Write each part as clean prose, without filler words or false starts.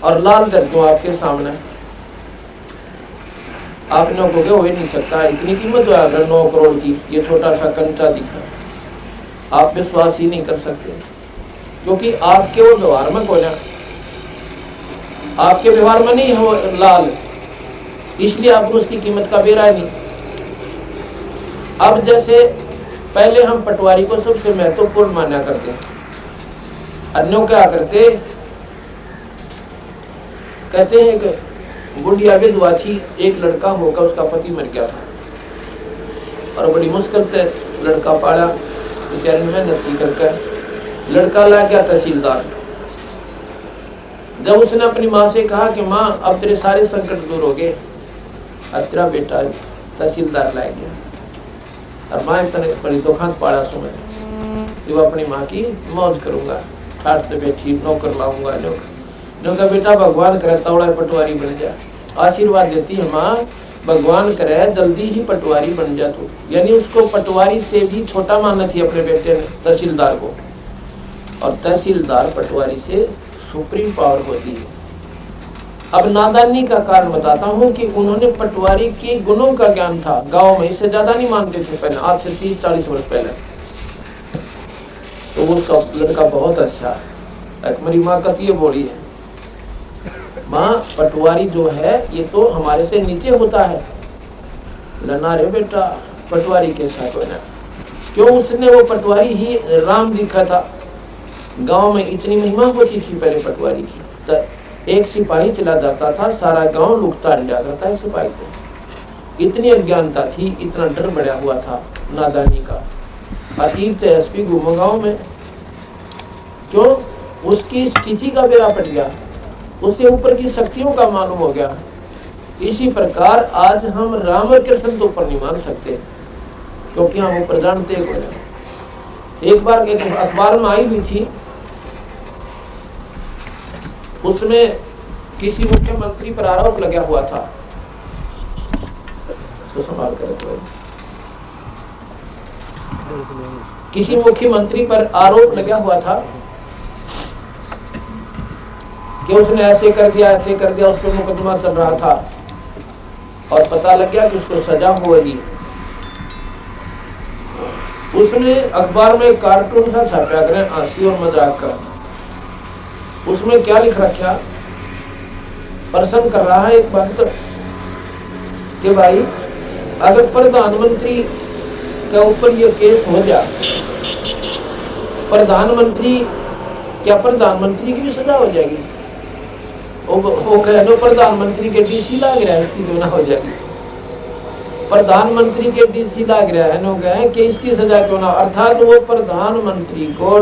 और लाल दर दूं आपके सामने, आपने कहोगे हो ही नहीं सकता, इतनी कीमत है अगर 9 करोड़ की, ये छोटा सा कंचा दिखा, आप विश्वास ही नहीं कर सकते, क्योंकि आपके वो व्यवहार में कोई ना, आपके व्यवहार में नहीं हो लाल, इसलिए आपको उसकी कीमत का बेरा नहीं। अब जैसे पहले हम पटवारी को सबसे महत्वपूर्ण माना करते, अन्यों क्या करते, कहते हैं कि बुढ़िया विधवा थी, एक लड़का होकर उसका पति मर गया था और बड़ी मुश्किल से लड़का पाला, बेचारे ने मेहनत सी करके लड़का ला गया तहसीलदार। जब उसने अपनी माँ से कहा कि माँ अब तेरे सारे संकट दूर हो गए, अब तेरा बेटा तहसीलदार ला गया, और माँ इतने बड़ी दुखांत पाड़ा सो मैं कि वो अपनी माँ की मौज करूंगा, ठाठ से बैठी नौकर लाऊंगा, नौकर बेटा भगवान करे तौड़ा पटवारी बन जा, आशीर्वाद देती है माँ, भगवान करे जल्दी ही पटवारी बन जा तू। यानी उसको पटवारी से भी छोटा माना थी अपने बेटे ने तहसीलदार को, और तहसीलदार पटवारी से सुप्रीम पावर होती है। अब नादानी का कारण बताता हूँ कि उन्होंने पटवारी के गुणों का ज्ञान था, गांव में इससे ज्यादा नहीं मानते थे पहले, आज से 30-40 वर्ष पहले। तो वो लड़का बहुत अच्छा, मेरी माँ कहती है बोली है, माँ पटवारी जो है ये तो हमारे से नीचे होता है, ना रे बेटा पटवारी कैसा कोई ना, क्यों उसने वो पटवारी ही राम दिखा था। गांव में इतनी महिमा होती थी पहले पटवारी की, तो एक सिपाही चला जाता था, सारा गांव लुकता रह जाता था सिपाही को, इतनी अज्ञानता थी, इतना डर बढ़ा हुआ था नादानी का। अतीब एसपी घूमो गांव में, क्यों उसकी स्थिति का बेड़ा पट गया, उससे ऊपर की शक्तियों का मालूम हो गया। इसी प्रकार आज हम राम और कृष्ण तो ऊपर नहीं मान सकते, क्योंकि हम ऊपर जानते हैं। एक बार एक अखबार में आई हुई थी, उसमें किसी मुख्यमंत्री पर आरोप लगा हुआ था, तो संभाल कर रखो, किसी मुख्यमंत्री पर आरोप लगा हुआ था कि उसने ऐसे कर दिया, उस पर मुकदमा चल रहा था और पता लग गया कि उसको सजा होगी। उसने अखबार में कार्टून सा छापा करें हंसी और मजाक का, उसमें क्या लिख रखा, प्रश्न कर रहा है एक बात कि भाई अगर प्रधानमंत्री के ऊपर ये केस हो जाए, क्या प्रधानमंत्री की भी सजा हो जाएगी? वो कह लो प्रधानमंत्री के डीसी लाग रहा है, इसकी क्यों ना हो जाएगी? प्रधानमंत्री के डीसी लाग रहा है, नो कहे कि इसकी सजा क्यों ना, अर्थात वो प्रधानमंत्री को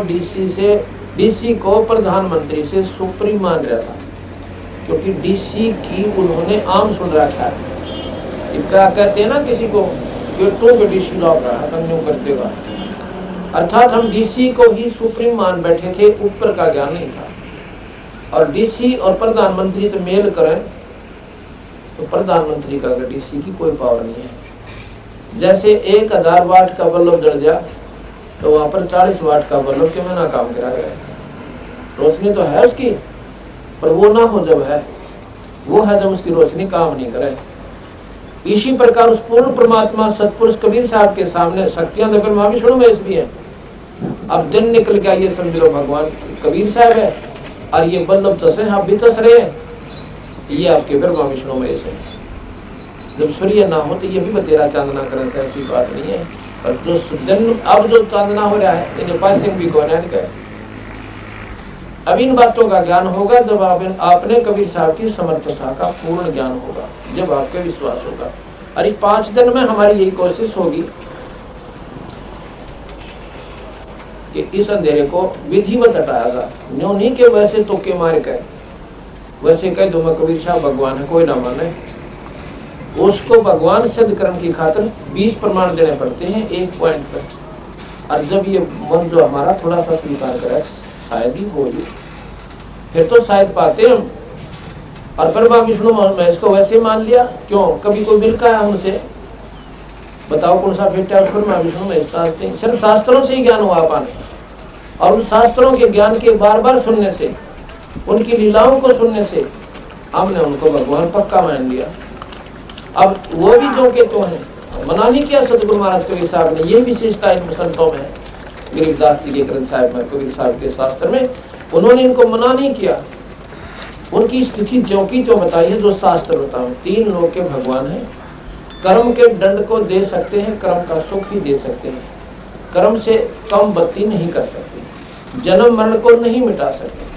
डीसी को प्रधानमंत्री से सुप्रीम मान रहा था, क्योंकि डीसी की उन्होंने आम सुन रखा है। क्या कहते हैं ना किसी को, तो डीसी लौट रहा है करते हुआ, अर्थात हम डीसी को ही सुप्रीम मान बैठे थे, ऊपर का ज्ञान नहीं था। और डीसी और प्रधानमंत्री तो मेल करें तो प्रधानमंत्री का डीसी की कोई पावर नहीं है। जैसे 1000 वाट का बल्ब जल जाए तो वहां पर 40 वाट का बल्ब क्यों ना काम करा गया, रोशनी तो है उसकी, पर वो ना हो जब है, वो है जब उसकी रोशनी काम नहीं करे। इसी प्रकार उस पूर्ण परमात्मा सतपुरुष कबीर साहब के सामने शक्तियां तो फिर भी शुरू में भी है। अब दिन निकल गया, ये समझ लो भगवान कबीर साहब है, और ये बल्लभ चसे आप भी चस रहे हैं, ये आपके ब्रह्मा विष्णु में से। जब सूर्य ना हो तो ये भी बतेरा चांदना करें, ऐसी बात नहीं है। पर जो दिन अब जो चांदना हो रहा है, इन्हें पासिंग भी कौन है, अब इन बातों का ज्ञान होगा जब आपने कबीर साहब की समर्थता का पूर्ण ज्ञान होगा, जब आपके विश्वास होगा। अरे 5 दिन में हमारी यही कोशिश होगी कि इस अंधेरे को विधिवत हटाया जाए, न्यों नहीं के वैसे तो के मारे कहे, वैसे कह दो मैं कबीर साहब भगवान है, कोई ना माने, उसको भगवान सिद्ध करने की खातिर 20 प्रमाण देने पड़ते हैं एक पॉइंट पर। और जब ये मन जो हमारा थोड़ा सा स्वीकार करे, शायद ही हो जाए, फिर तो शायद पाते हम। और ब्रह्मा विष्णु मैं इसको वैसे मान लिया, क्यों कभी कोई मिलका है हमसे, बताओ कौन सा फेटा है, ब्रह्मा विष्णु में सिर्फ शास्त्रों से ही ज्ञान हुआ पाने, और उन शास्त्रों के ज्ञान के बार बार सुनने से उनकी लीलाओं को सुनने से हमने उनको भगवान पक्का मान लिया। अब वो भी जो के तो हैं, मना नहीं किया सतगुरु महाराज कबीर साहब ने। ये विशेषता इन संतों में है, गरीबदास जी के ग्रंथ साहिब में, कबीर साहब के शास्त्र में उन्होंने इनको मना नहीं किया। उनकी स्थिति जो की तो बताई है जो शास्त्र बताओ। 3 लोग के भगवान हैं, कर्म के दंड को दे सकते हैं, कर्म का सुख ही दे सकते हैं, कर्म से कम बत्ती नहीं कर सकते, जन्म मरण को नहीं मिटा सकते,